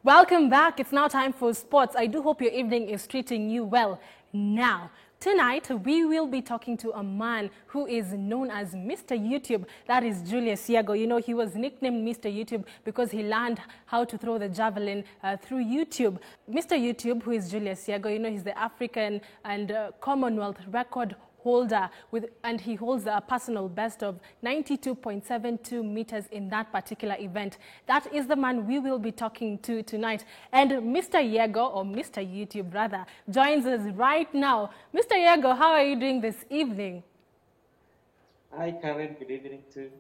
Welcome back. It's now time for sports. I do hope your evening is treating you well. Now, tonight we will be talking to a man who is known as Mr. YouTube. That is Julius Yego. You know, he was nicknamed Mr. YouTube because he learned how to throw the javelin through YouTube. Mr. YouTube, who is Julius Yego, you know, he's the African and Commonwealth record holder and he holds a personal best of 92.72 meters in that particular event. That is the man we will be talking to tonight. And Mr. Yego, or Mr. YouTube rather, joins us right now. Mr. Yego, how are you doing this evening? Hi Caren, good evening too.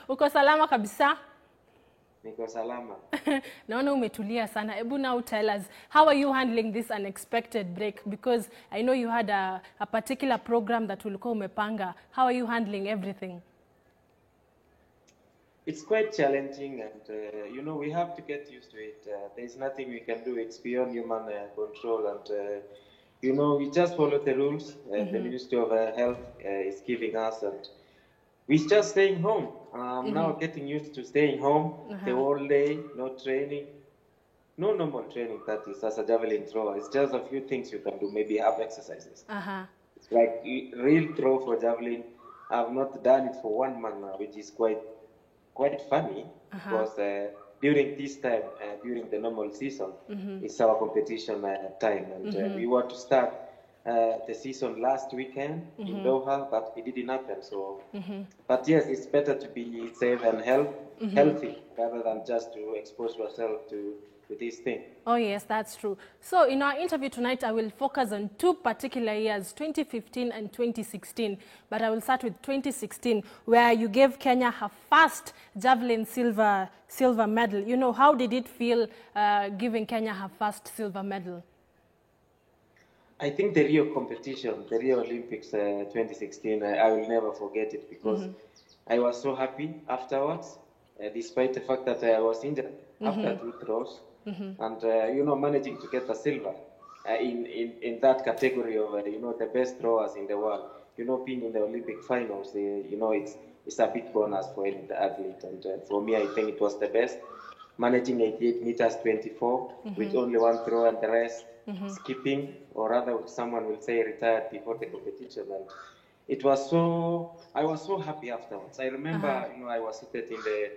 Uko salama kabisa? Niko salama. Naona umetulia sana. Ebu now tell us, how are you handling this unexpected break? Because I know you had a particular program that ulikuwa umepanga. How are you handling everything? It's quite challenging and, you know, we have to get used to it. There's nothing we can do. It's beyond human control and, you know, we just follow the rules the Ministry of Health is giving us and we're just staying home. Now getting used to staying home the whole day, no training, no normal training that is as a javelin thrower. It's just a few things you can do, maybe have exercises. It's like real throw for javelin. I've not done it for 1 month now, which is quite funny because during this time, during the normal season, it's our competition time and we want to start the season last weekend in Doha, but it didn't happen. So, but yes, it's better to be safe and healthy rather than just to expose yourself to this thing. Oh yes, that's true. So in our interview tonight, I will focus on 2 particular years, 2015 and 2016. But I will start with 2016, where you gave Kenya her first javelin silver medal. You know, how did it feel giving Kenya her first silver medal? I think the Rio competition, the Rio Olympics 2016, I will never forget it because I was so happy afterwards, despite the fact that I was injured after 2 throws. And, you know, managing to get a silver in that category of, you know, the best throwers in the world. You know, being in the Olympic finals, you know, it's a big bonus for any athlete. And for me, I think it was the best. Managing 88 meters 24 with only 1 throw and the rest skipping, or rather someone will say retired before the competition. And it was I was so happy afterwards. I remember, you know, I was seated in the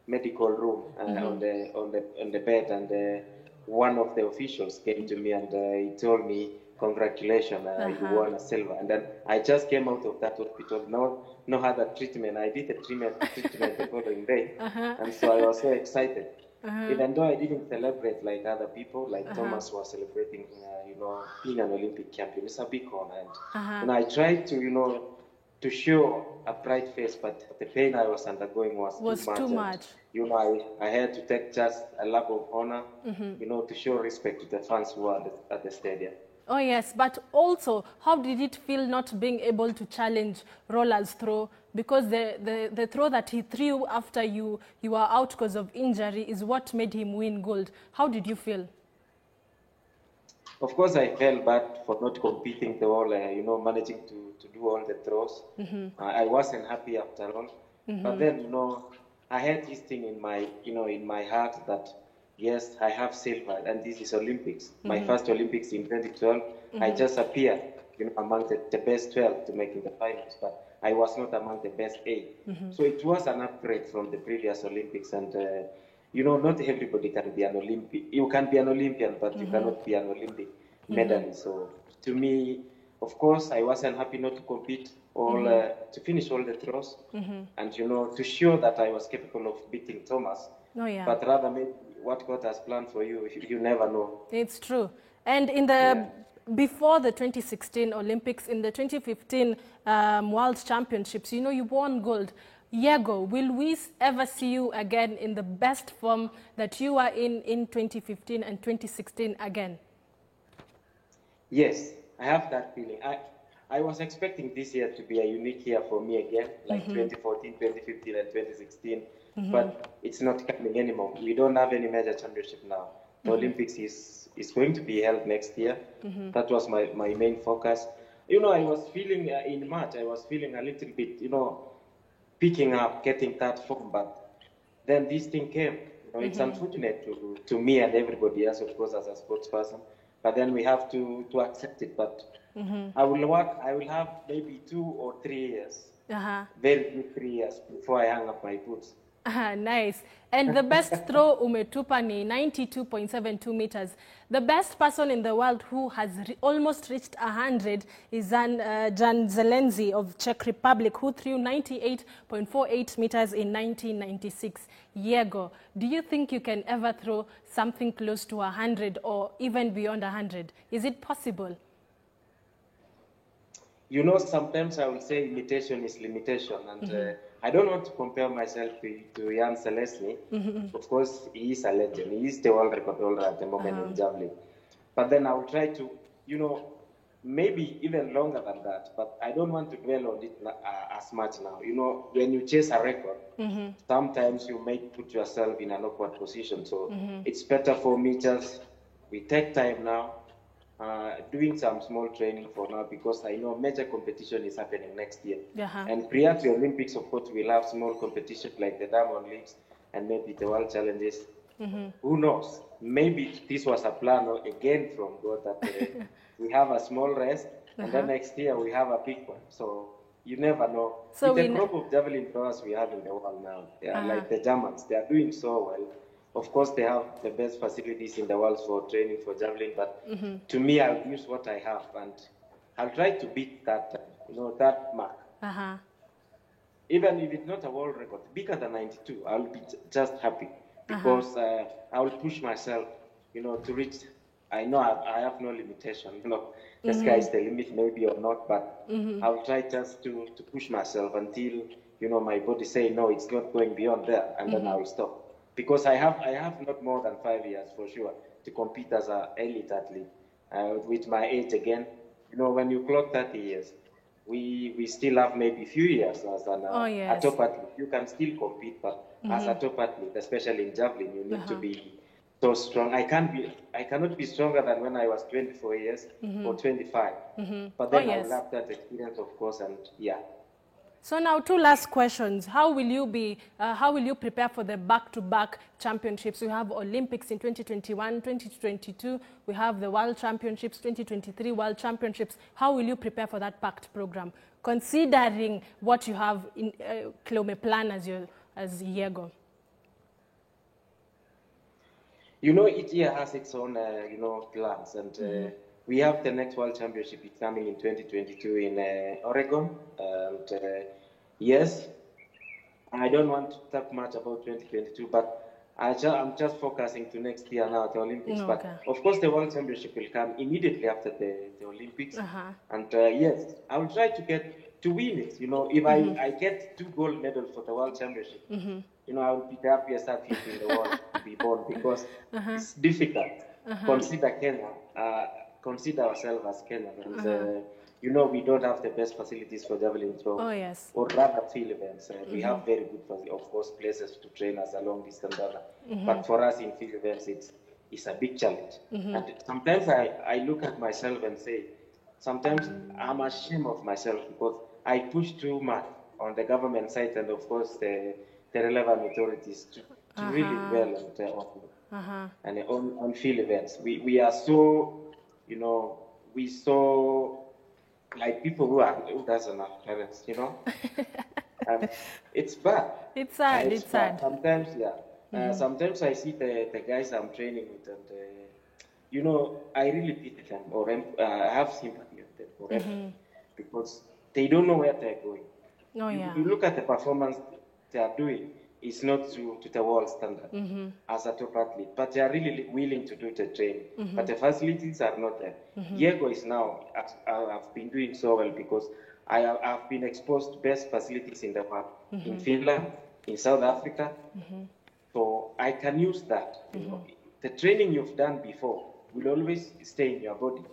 medical room on the bed, and one of the officials came to me and he told me, "Congratulations, you won a silver." And then I just came out of that hospital. No other treatment. I did the treatment the following day, and so I was so excited. Even though I didn't celebrate like other people, like Thomas was celebrating, you know, being an Olympic champion. It's a big honor. And I tried to, you know, to show a bright face, but the pain I was undergoing was too much. And, you know, I had to take just a lap of honor, you know, to show respect to the fans who were at the stadium. Oh yes, but also, how did it feel not being able to challenge Roller's throw? Because the throw that he threw after you were out because of injury is what made him win gold. How did you feel? Of course, I felt bad for not competing the whole, you know, managing to do all the throws. I wasn't happy after all. But then, you know, I had this thing in my, you know, in my heart that, yes, I have silver, and this is Olympics. My first Olympics in 2012, I just appeared, you know, among the best 12 to make in the finals, but I was not among the best 8. So it was an upgrade from the previous Olympics, and you know, not everybody can be an Olympian. You can be an Olympian, but you cannot be an Olympic medalist. So to me, of course, I wasn't happy not to compete to finish all the throws, and you know, to show that I was capable of beating Thomas. Oh yeah. But rather, maybe what God has planned for you, you never know. It's true. And in the before the 2016 Olympics, in the 2015 World Championships, you know, you won gold. Yego, will we ever see you again in the best form that you were in 2015 and 2016 again? Yes, I have that feeling. I was expecting this year to be a unique year for me again, like 2014, 2015, and 2016. But it's not coming anymore. We don't have any major championship now. The Olympics is going to be held next year. That was my main focus. You know, I was feeling in March, I was feeling a little bit, you know, picking up, getting that form. But then this thing came, You know, it's unfortunate to me and everybody else, of course, as a sports person. But then we have to accept it. But I will work. I will have maybe 2 or 3 years, very good 3 years before I hang up my boots. Nice. And the best throw umetupa ni 92.72 meters. The best person in the world who has almost reached 100 is Jan Zelenzi of Czech Republic, who threw 98.48 meters in 1996. Yego, do you think you can ever throw something close to 100 or even beyond 100? Is it possible? You know, sometimes I will say imitation is limitation, and I don't want to compare myself to Jan Zelensky. Of course, he is a legend. He is the world record holder at the moment in javelin. But then I will try to, you know, maybe even longer than that. But I don't want to dwell on it as much now. You know, when you chase a record, sometimes you may put yourself in an awkward position. So it's better for me just, we take time now. Doing some small training for now because I know major competition is happening next year. And prior to the Olympics, of course, we'll have small competition like the Diamond Leagues and maybe the World Challenges. Who knows? Maybe this was a plan again from God that we have a small rest and then next year we have a big one. So you never know. So with the group of javelin throwers we have in the world now, like the Germans, they are doing so well. Of course, they have the best facilities in the world for training for javelin, but to me, I'll use what I have, and I'll try to beat that, you know, that mark. Even if it's not a world record, bigger than 92, I'll be just happy because I will push myself, you know, to reach. I know I have no limitation, you know, the sky is the limit, maybe or not, but I'll try just to push myself until, you know, my body say no, it's not going beyond there, and then I will stop. Because I have not more than 5 years for sure to compete as an elite athlete. With my age again, you know, when you clock 30 years, we still have maybe a few years as a top athlete. You can still compete, but as a top athlete, especially in javelin, you need to be so strong. I cannot be stronger than when I was 24 years or 25. But then I will have that experience, of course, and So now 2 last questions. How will you prepare for the back-to-back championships? We have Olympics in 2021, 2022. We have the World Championships, 2023 World Championships. How will you prepare for that packed program, considering what you have in plan as Yego? You know, each year has its own, you know, plans, and we have the next World Championship coming in 2022 in Oregon. And yes, I don't want to talk much about 2022, but I'm just focusing to next year now at the Olympics. But of course, the World Championship will come immediately after the Olympics. And yes, I will try to win it. You know, if I get 2 gold medals for the World Championship, you know, I will be the happiest athlete in the world to be born because it's difficult. Consider Kenya. Consider ourselves as Kenya. And, you know, we don't have the best facilities for javelin throw. Or rather field events. We have very good, of course, places to train as a long distance runner. But for us in field events, it's a big challenge. And sometimes I look at myself and say, sometimes I'm ashamed of myself because I push too much on the government side and, of course, the relevant authorities to really well and on field events. We are so, you know, we so like people who doesn't have parents, you know. And it's bad. It's sad. It's sad. Sometimes, sometimes I see the guys I'm training with, and you know, I really pity them or I have sympathy with them forever because they don't know where they're going. You look at the performance they are doing. It's not to the world standard as a top athlete, but they are really willing to do the training. But the facilities are not there. Yego is now, I've been doing so well because I've been exposed to best facilities in the world, in Finland, in South Africa. So I can use that. You know, the training you've done before will always stay in your body.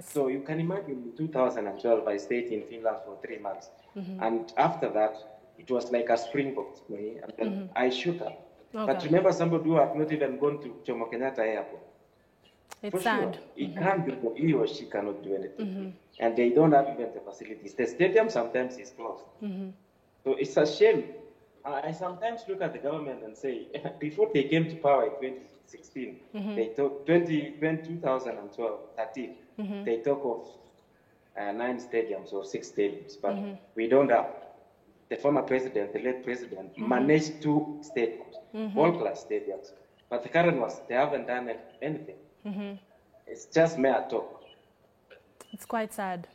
So you can imagine in 2012, I stayed in Finland for 3 months. And after that, it was like a springboard for me, and then I shoot up. But remember, somebody who had not even gone to Jomo Kenyatta Airport. It's sad. Sure, he can't do it. He or she cannot do anything. And they don't have even the facilities. The stadium sometimes is closed. So it's a shame I sometimes look at the government and say, before they came to power in 2016, they talk 2012, 13, they talk of 9 stadiums or 6 stadiums, but we don't have. The former president, the late president, managed 2 stadiums, world-class stadiums. But the current ones, they haven't done anything. It's just mere talk. It's quite sad.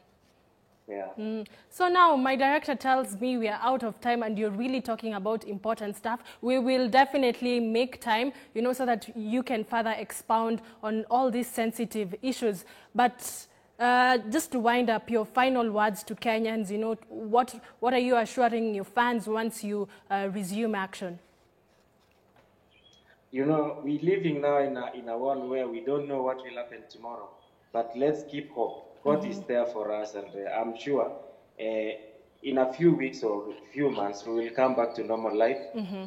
Yeah. So now my director tells me we are out of time and you're really talking about important stuff. We will definitely make time, you know, so that you can further expound on all these sensitive issues. But just to wind up, your final words to Kenyans, you know, what are you assuring your fans once you resume action? You know, we're living now in a world where we don't know what will happen tomorrow. But let's keep hope. God is there for us, and I'm sure in a few weeks or a few months, we will come back to normal life.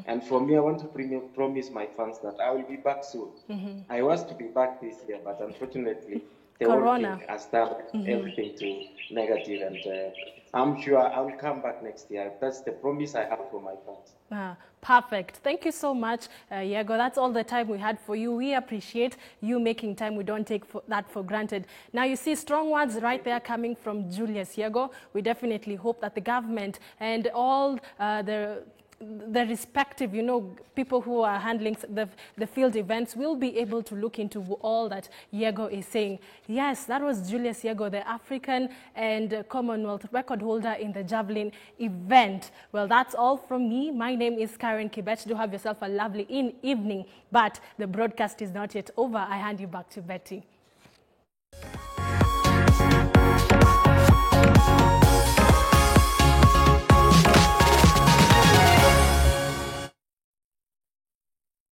And for me, I want to promise my fans that I will be back soon. I was to be back this year, but unfortunately, the whole thing has done everything to negative, and I'm sure I will come back next year. That's the promise I have for my fans. Perfect. Thank you so much, Yego. That's all the time we had for you. We appreciate you making time. We don't take that for granted. Now, you see strong words right there coming from Julius Yego. We definitely hope that the government and all the respective, you know, people who are handling the field events will be able to look into all that Yego is saying. Yes, that was Julius Yego, the African and Commonwealth record holder in the javelin event. Well, that's all from me. My name is Caren Kibbett. Do have yourself a lovely evening. But the broadcast is not yet over. I hand you back to Betty.